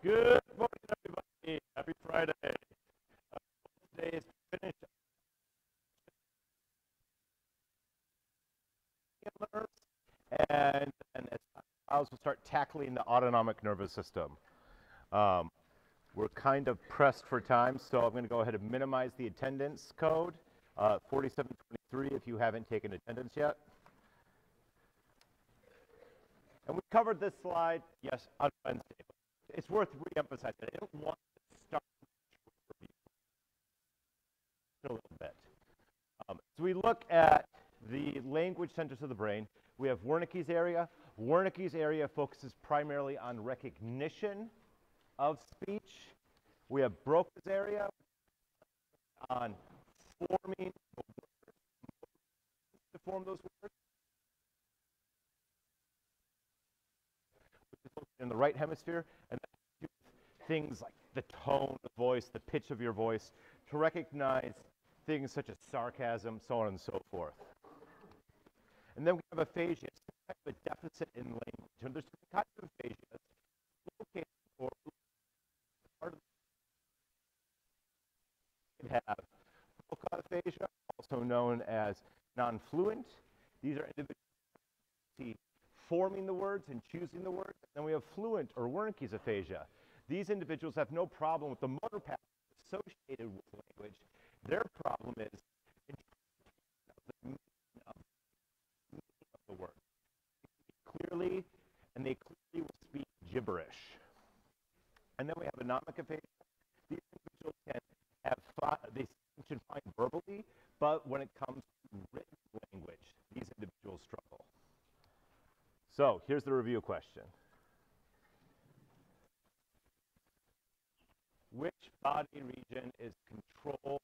Good morning, everybody. Happy Friday. Today is finished and as time allows, we'll start tackling the autonomic nervous system. We're kind of pressed for time, so I'm going to go ahead and minimize the attendance code, 4723 if you haven't taken attendance yet. And we covered this slide, yes, on Wednesday. It's worth re-emphasizing. I don't want to start a little bit. So we look at the language centers of the brain. We have Wernicke's area. Wernicke's area focuses primarily on recognition of speech. We have Broca's area on forming the words, to form those words, which is located in the right hemisphere, and that has to do with things like the tone of voice, the pitch of your voice, to recognize things such as sarcasm, so on and so forth. And then we have aphasia, some type of a deficit in language. And there's different kinds of aphasia located or part of the have Broca aphasia, also known as non-fluent. These are individuals forming the words and choosing the words. Then we have fluent or Wernicke's aphasia. These individuals have no problem with the motor paths associated with language. Their problem is interpretation of the meaning of the word. Clearly, and they clearly will speak gibberish. And then we have anomic aphasia. These individuals can have they function fine verbally, but when it comes to written language, these individuals struggle. So here's the review question. Which body region is controlled?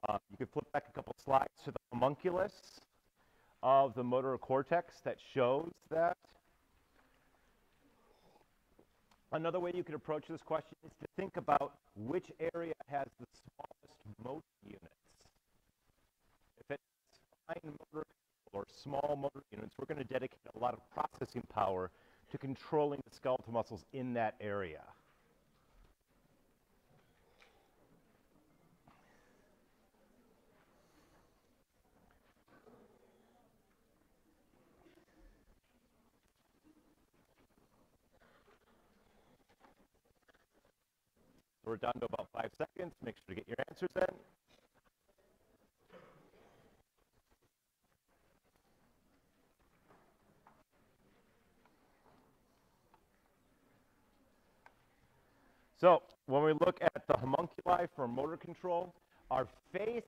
You could flip back a couple slides to the homunculus of the motor cortex that shows that. Another way you could approach this question is to think about which area has the smallest motor units. If it's fine motor or small motor units, we're going to dedicate a lot of processing power to controlling the skeletal muscles in that area. So we're down to about 5 seconds. Make sure to get your answers in. So when we look at the homunculi for motor control, our face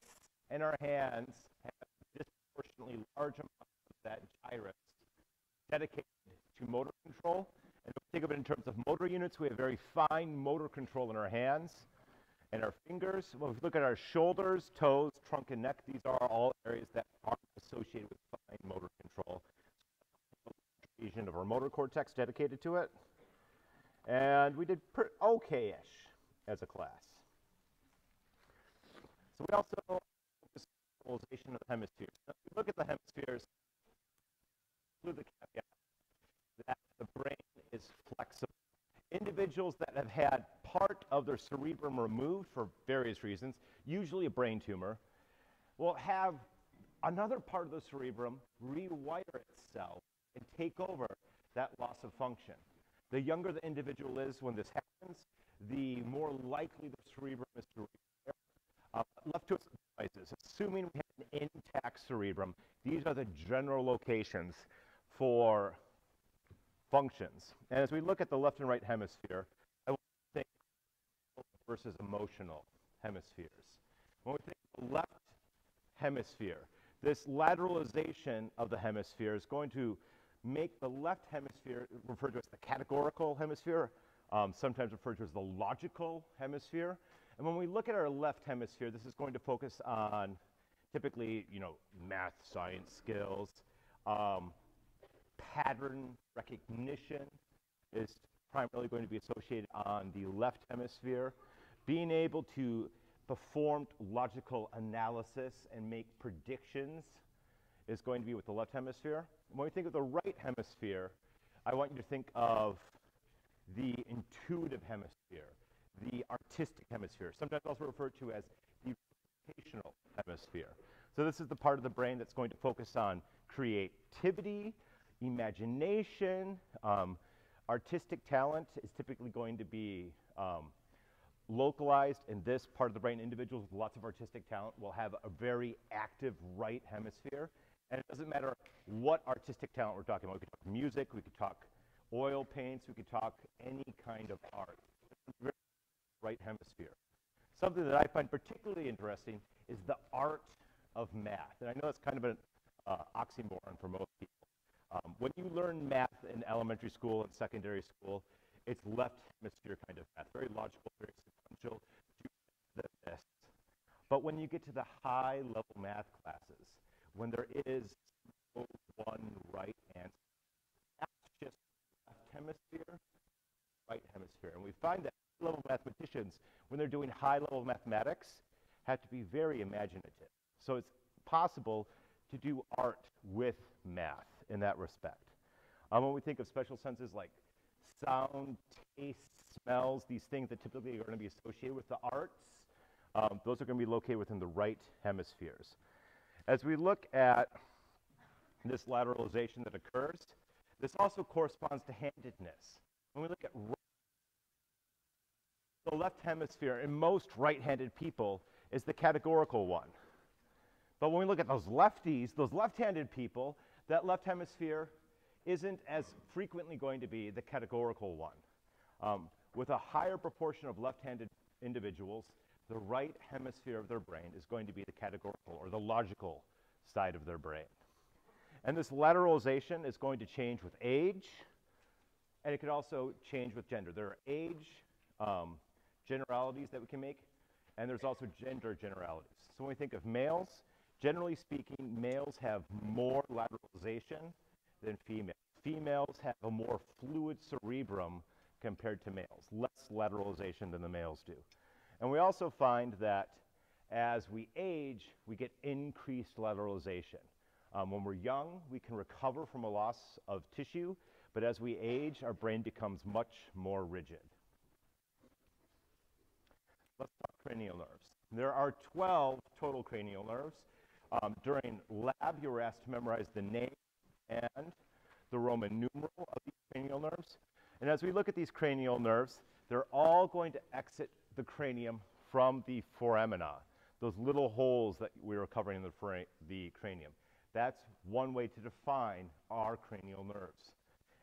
and our hands have disproportionately large amounts of that gyrus dedicated to motor control. And if we think of it in terms of motor units, we have very fine motor control in our hands and our fingers. When we look at our shoulders, toes, trunk, and neck, these are all areas that are associated with fine motor control. Region of our motor cortex dedicated to it. And we did okay-ish as a class. So we also focus on visualization of the hemispheres. Now, if we look at the hemispheres, include the caveat that the brain is flexible. Individuals that have had part of their cerebrum removed for various reasons, usually a brain tumor, will have another part of the cerebrum rewire itself and take over that loss of function. The younger the individual is when this happens, the more likely the cerebrum is to repair. Left to its devices, assuming we have an intact cerebrum, these are the general locations for functions. And as we look at the left and right hemisphere, I want to think versus emotional hemispheres. When we think of the left hemisphere, this lateralization of the hemisphere is going to make the left hemisphere referred to as the categorical hemisphere, sometimes referred to as the logical hemisphere. And when we look at our left hemisphere, this is going to focus on typically, math, science skills. Pattern recognition is primarily going to be associated on the left hemisphere. Being able to perform logical analysis and make predictions is going to be with the left hemisphere. When we think of the right hemisphere, I want you to think of the intuitive hemisphere, the artistic hemisphere, sometimes also referred to as the rotational hemisphere. So this is the part of the brain that's going to focus on creativity, imagination. Artistic talent is typically going to be localized in this part of the brain. Individuals with lots of artistic talent will have a very active right hemisphere. And it doesn't matter what artistic talent we're talking about. We could talk music, we could talk oil paints, we could talk any kind of art. Right hemisphere. Something that I find particularly interesting is the art of math. And I know that's kind of an oxymoron for most people. When you learn math in elementary school and secondary school, it's left hemisphere kind of math, very logical, very sequential, this. But when you get to the high-level math classes, when there is no one right answer, that's just left hemisphere, right hemisphere. And we find that high-level mathematicians, when they're doing high-level mathematics, have to be very imaginative. So it's possible to do art with math in that respect. When we think of special senses like sound, taste, smells, these things that typically are going to be associated with the arts, those are going to be located within the right hemispheres. As we look at this lateralization that occurs, this also corresponds to handedness. When we look at the left hemisphere in most right-handed people is the categorical one. But when we look at those lefties, those left-handed people, that left hemisphere isn't as frequently going to be the categorical one. With a higher proportion of left-handed individuals, the right hemisphere of their brain is going to be the categorical or the logical side of their brain. And this lateralization is going to change with age, and it could also change with gender. There are age generalities that we can make, and there's also gender generalities. So when we think of males, generally speaking, males have more lateralization than females. Females have a more fluid cerebrum compared to males, less lateralization than the males do. And we also find that as we age, we get increased lateralization. When we're young, we can recover from a loss of tissue, but as we age, our brain becomes much more rigid. Let's talk cranial nerves. There are 12 total cranial nerves. During lab, you were asked to memorize the name and the Roman numeral of these cranial nerves. And as we look at these cranial nerves, they're all going to exit the cranium from the foramina, those little holes that we were covering in the cranium. That's one way to define our cranial nerves.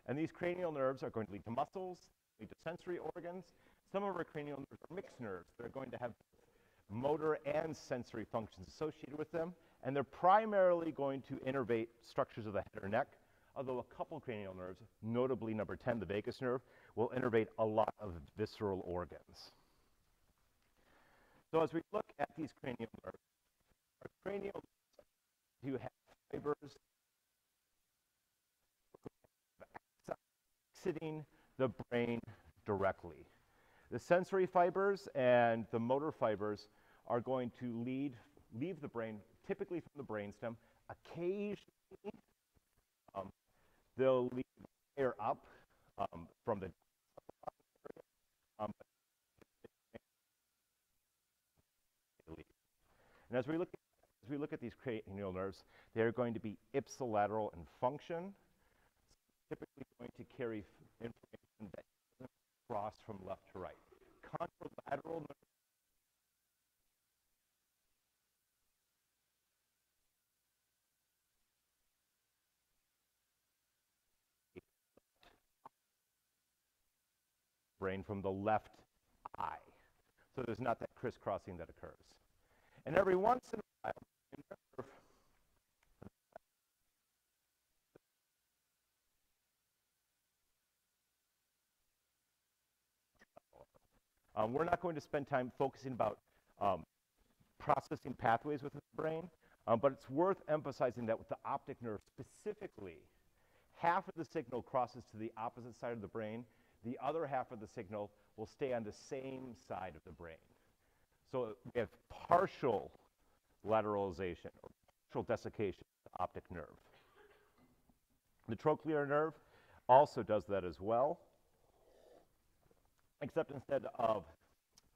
And these cranial nerves are going to lead to muscles, lead to sensory organs. Some of our cranial nerves are mixed nerves. They're going to have motor and sensory functions associated with them, and they're primarily going to innervate structures of the head or neck, although a couple cranial nerves, notably number 10, the vagus nerve, will innervate a lot of visceral organs. So as we look at these cranial nerves, our cranial nerves do have fibers exiting the brain directly. The sensory fibers and the motor fibers are going to leave the brain, typically from the brainstem. Occasionally, they'll leave air up from the and as we look at these cranial nerves, they are going to be ipsilateral in function, typically going to carry information that doesn't cross from left to right. Contralateral nerves brain from the left eye. So there's not that crisscrossing that occurs. And every once in a while, we're not going to spend time focusing about processing pathways within the brain, but it's worth emphasizing that with the optic nerve specifically, half of the signal crosses to the opposite side of the brain. The other half of the signal will stay on the same side of the brain. So we have partial lateralization or partial desiccation of the optic nerve. The trochlear nerve also does that as well, except instead of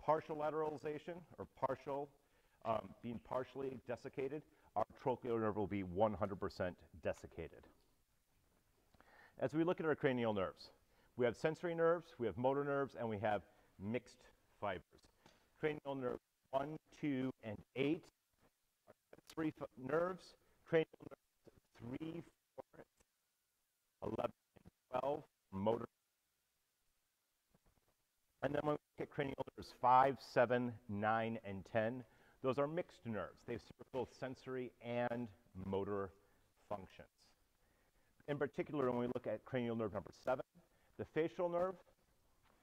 partial lateralization or being partially desiccated, our trochlear nerve will be 100% desiccated. As we look at our cranial nerves, we have sensory nerves, we have motor nerves, and we have mixed fibers. Cranial nerves 1, 2, and 8 are sensory nerves. Cranial nerves 3, 4, 11, and 12 are motor. And then when we look at cranial nerves 5, 7, 9, and 10, those are mixed nerves. They serve both sensory and motor functions. In particular, when we look at cranial nerve number 7, the facial nerve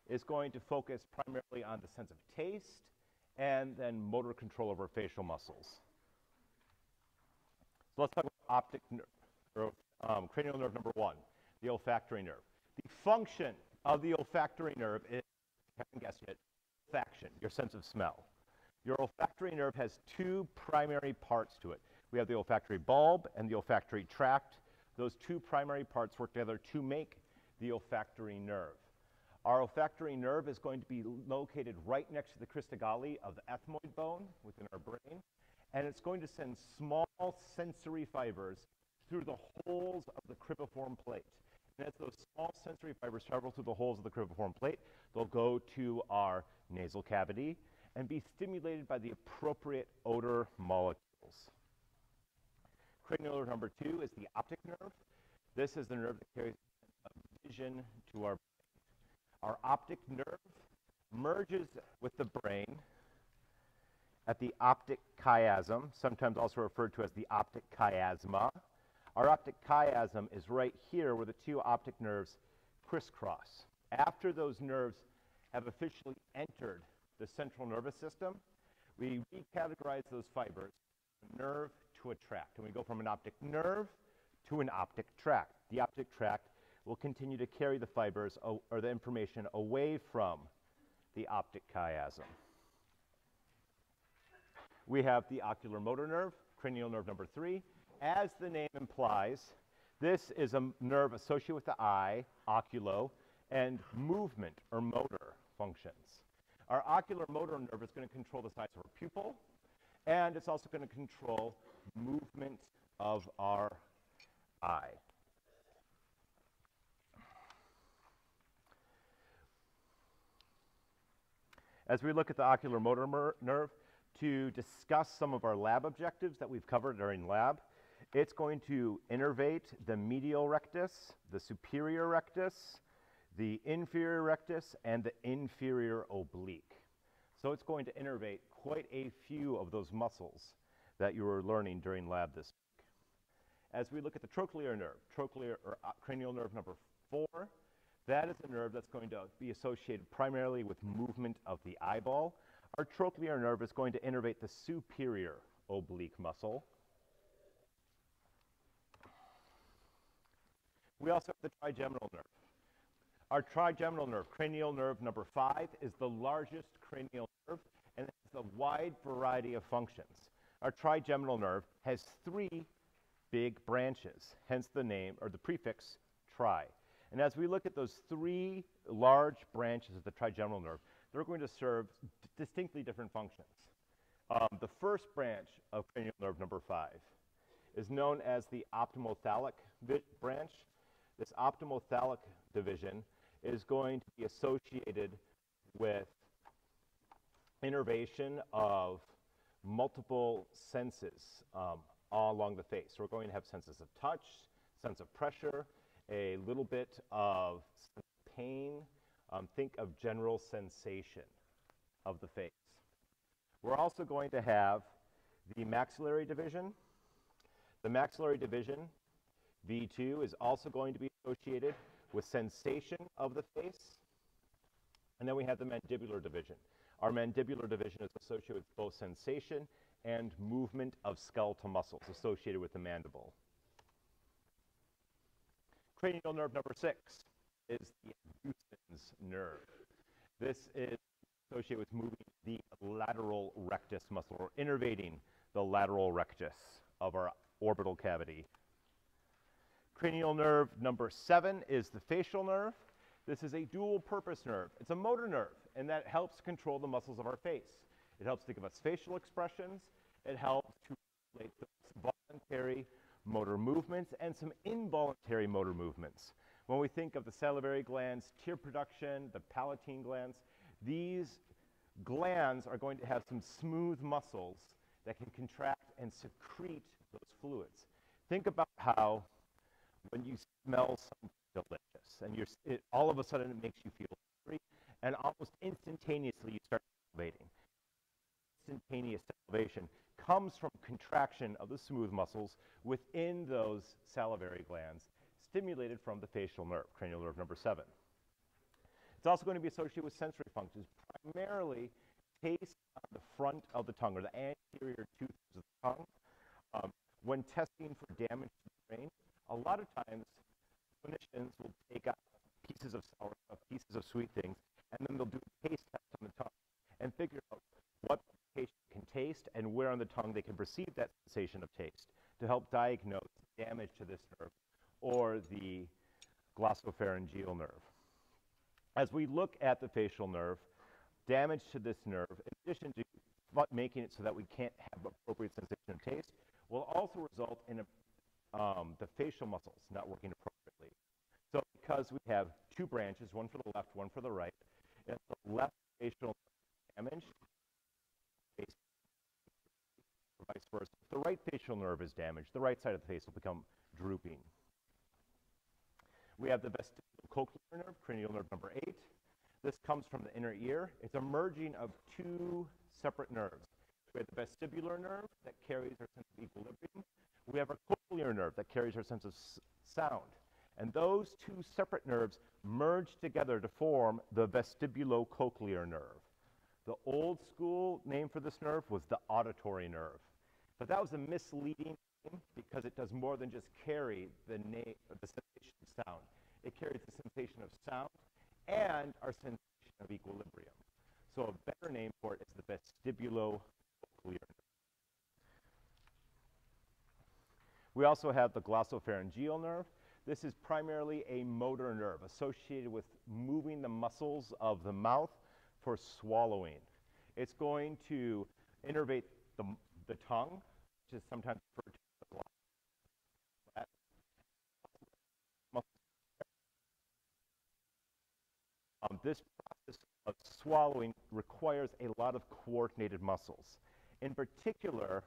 is going to focus primarily on the sense of taste and then motor control over facial muscles. So let's talk about optic nerve, or cranial nerve number 1, the olfactory nerve. The function of the olfactory nerve is, if you haven't guessed yet, olfaction, your sense of smell. Your olfactory nerve has 2 primary parts to it. We have the olfactory bulb and the olfactory tract. Those 2 primary parts work together to make the olfactory nerve. Our olfactory nerve is going to be located right next to the crista galli of the ethmoid bone within our brain, and it's going to send small sensory fibers through the holes of the cribriform plate. And as those small sensory fibers travel through the holes of the cribriform plate, they'll go to our nasal cavity and be stimulated by the appropriate odor molecules. Cranial nerve number 2 is the optic nerve. This is the nerve that carries vision to our brain. Our optic nerve merges with the brain at the optic chiasm, sometimes also referred to as the optic chiasma. Our optic chiasm is right here where the 2 optic nerves crisscross. After those nerves have officially entered the central nervous system, we recategorize those fibers from a nerve to a tract. And we go from an optic nerve to an optic tract. The optic tract will continue to carry the fibers or the information away from the optic chiasm. We have the oculomotor nerve, cranial nerve number 3. As the name implies, this is a nerve associated with the eye, oculo, and movement or motor functions. Our oculomotor nerve is going to control the size of our pupil, and it's also going to control movement of our eye. As we look at the oculomotor nerve, to discuss some of our lab objectives that we've covered during lab, it's going to innervate the medial rectus, the superior rectus, the inferior rectus, and the inferior oblique. So it's going to innervate quite a few of those muscles that you were learning during lab this week. As we look at the trochlear nerve, cranial nerve number 4, that is a nerve that's going to be associated primarily with movement of the eyeball. Our trochlear nerve is going to innervate the superior oblique muscle. We also have the trigeminal nerve. Our trigeminal nerve, cranial nerve number 5, is the largest cranial nerve and has a wide variety of functions. Our trigeminal nerve has 3 big branches, hence the name or the prefix tri. And as we look at those 3 large branches of the trigeminal nerve, they're going to serve distinctly different functions. The first branch of cranial nerve number 5 is known as the ophthalmic branch. This ophthalmic division is going to be associated with innervation of multiple senses all along the face. So we're going to have senses of touch, sense of pressure, a little bit of pain. Think of general sensation of the face. We're also going to have the maxillary division. The maxillary division, V2, is also going to be associated with sensation of the face. And then we have the mandibular division. Our mandibular division is associated with both sensation and movement of skeletal muscles associated with the mandible. Cranial nerve number 6 is the abducens nerve. This is associated with moving the lateral rectus muscle, or innervating the lateral rectus of our orbital cavity. Cranial nerve number 7 is the facial nerve. This is a dual-purpose nerve. It's a motor nerve, and that helps control the muscles of our face. It helps to give us facial expressions. It helps to regulate those voluntary motor movements and some involuntary motor movements. When we think of the salivary glands, tear production, the palatine glands, these glands are going to have some smooth muscles that can contract and secrete those fluids. Think about how when you smell something delicious and all of a sudden it makes you feel hungry, and almost instantaneously you start salivating. Instantaneous salivation comes from contraction of the smooth muscles within those salivary glands, stimulated from the facial nerve, cranial nerve number 7. It's also going to be associated with sensory functions, primarily taste on the front of the tongue, or the anterior 2/3 of the tongue. When testing for damage to the brain, a lot of times clinicians will take out pieces of sour stuff, pieces of sweet things, and then they'll do a taste test on the tongue and figure out what the patient can taste and where on the tongue they can perceive that sensation of taste to help diagnose damage to this nerve or the glossopharyngeal nerve. As we look at the facial nerve, damage to this nerve, in addition to making it so that we can't have appropriate sensation of taste, will also result in the facial muscles not working appropriately. So because we have two branches, one for the left, one for the right, if the left facial nerve is damaged, or vice versa, if the right facial nerve is damaged, the right side of the face will become drooping. We have the vestibulocochlear nerve, cranial nerve number 8. This comes from the inner ear. It's a merging of two separate nerves. We have the vestibular nerve that carries our sense of equilibrium. We have our cochlear nerve that carries our sense of sound. And those two separate nerves merge together to form the vestibulocochlear nerve. The old school name for this nerve was the auditory nerve. But that was a misleading name because it does more than just carry the sensation of sound. It carries the sensation of sound and our sensation of equilibrium. So a better name for it is the vestibulocochlear nerve. We also have the glossopharyngeal nerve. This is primarily a motor nerve associated with moving the muscles of the mouth for swallowing. It's going to innervate the tongue, which is sometimes referred to as the glottis. This process of swallowing requires a lot of coordinated muscles. In particular,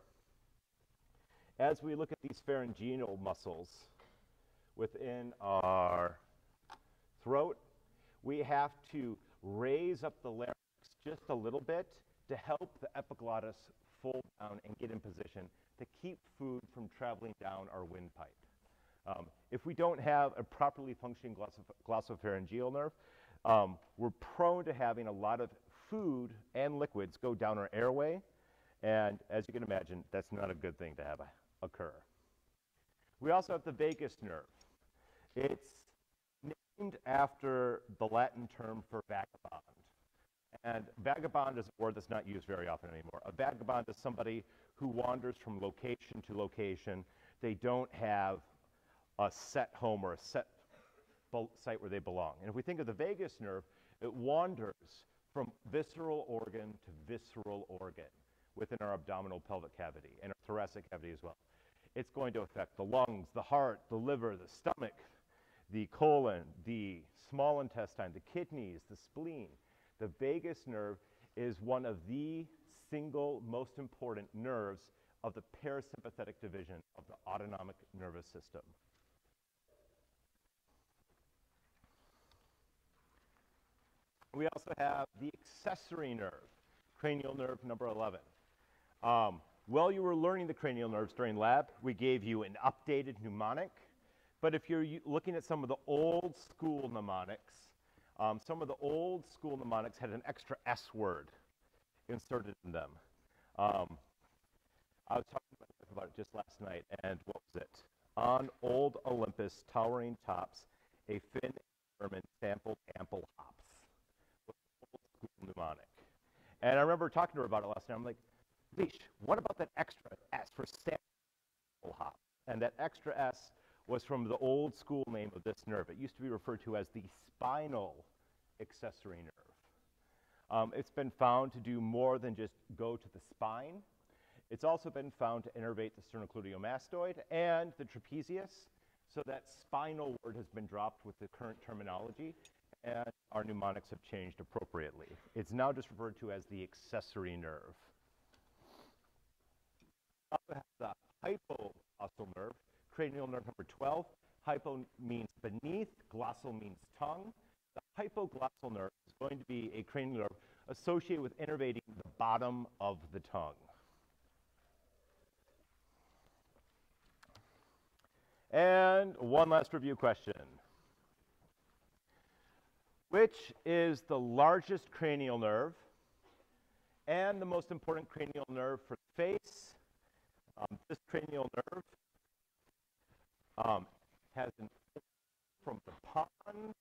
as we look at these pharyngeal muscles within our throat, we have to raise up the larynx just a little bit to help the epiglottis fold down and get in position to keep food from traveling down our windpipe. If we don't have a properly functioning glossopharyngeal nerve, we're prone to having a lot of food and liquids go down our airway, and as you can imagine, that's not a good thing to have occur. We also have the vagus nerve. It's named after the Latin term for vagabond. And vagabond is a word that's not used very often anymore. A vagabond is somebody who wanders from location to location. They don't have a set home or a set site where they belong. And if we think of the vagus nerve, it wanders from visceral organ to visceral organ within our abdominal pelvic cavity and our thoracic cavity as well. It's going to affect the lungs, the heart, the liver, the stomach, the colon, the small intestine, the kidneys, the spleen. The vagus nerve is one of the single most important nerves of the parasympathetic division of the autonomic nervous system. We also have the accessory nerve, cranial nerve number 11. While you were learning the cranial nerves during lab, we gave you an updated mnemonic. But if you're looking at some of the old school mnemonics, some of the old school mnemonics had an extra S word inserted in them. I was talking to my wife about it just last night, and what was it? On old Olympus, towering tops, a Finn German sampled ample hops. Old school mnemonic. And I remember talking to her about it last night. I'm like, Leash, what about that extra S for sample? hop. And that extra S was from the old school name of this nerve. It used to be referred to as the spinal accessory nerve. It's been found to do more than just go to the spine. It's also been found to innervate the sternocleidomastoid and the trapezius, so that spinal word has been dropped with the current terminology, and our mnemonics have changed appropriately. It's now just referred to as the accessory nerve. Also has the hypoglossal nerve, cranial nerve number 12. Hypo means beneath, glossal means tongue. The hypoglossal nerve is going to be a cranial nerve associated with innervating the bottom of the tongue. And one last review question. Which is the largest cranial nerve and the most important cranial nerve for the face? This cranial nerve has an from the pons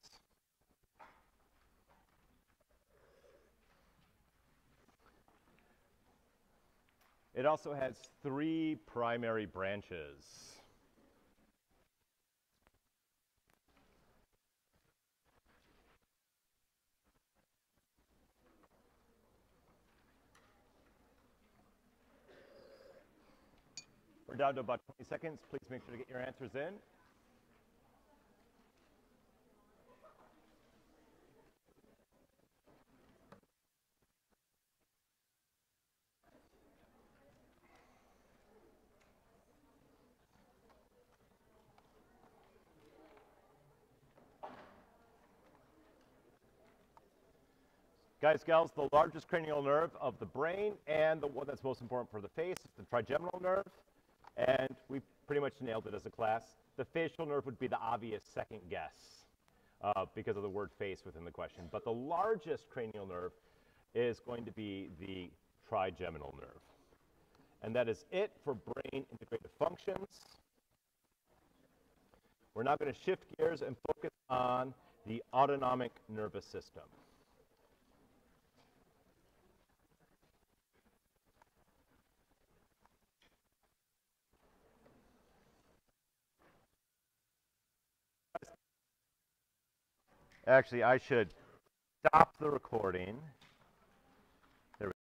It also has 3 primary branches. We're down to about 20 seconds. Please make sure to get your answers in. Guys, gals, the largest cranial nerve of the brain and the one that's most important for the face is the trigeminal nerve. And we pretty much nailed it as a class. The facial nerve would be the obvious second guess because of the word face within the question. But the largest cranial nerve is going to be the trigeminal nerve. And that is it for brain integrative functions. We're now going to shift gears and focus on the autonomic nervous system. Actually, I should stop the recording.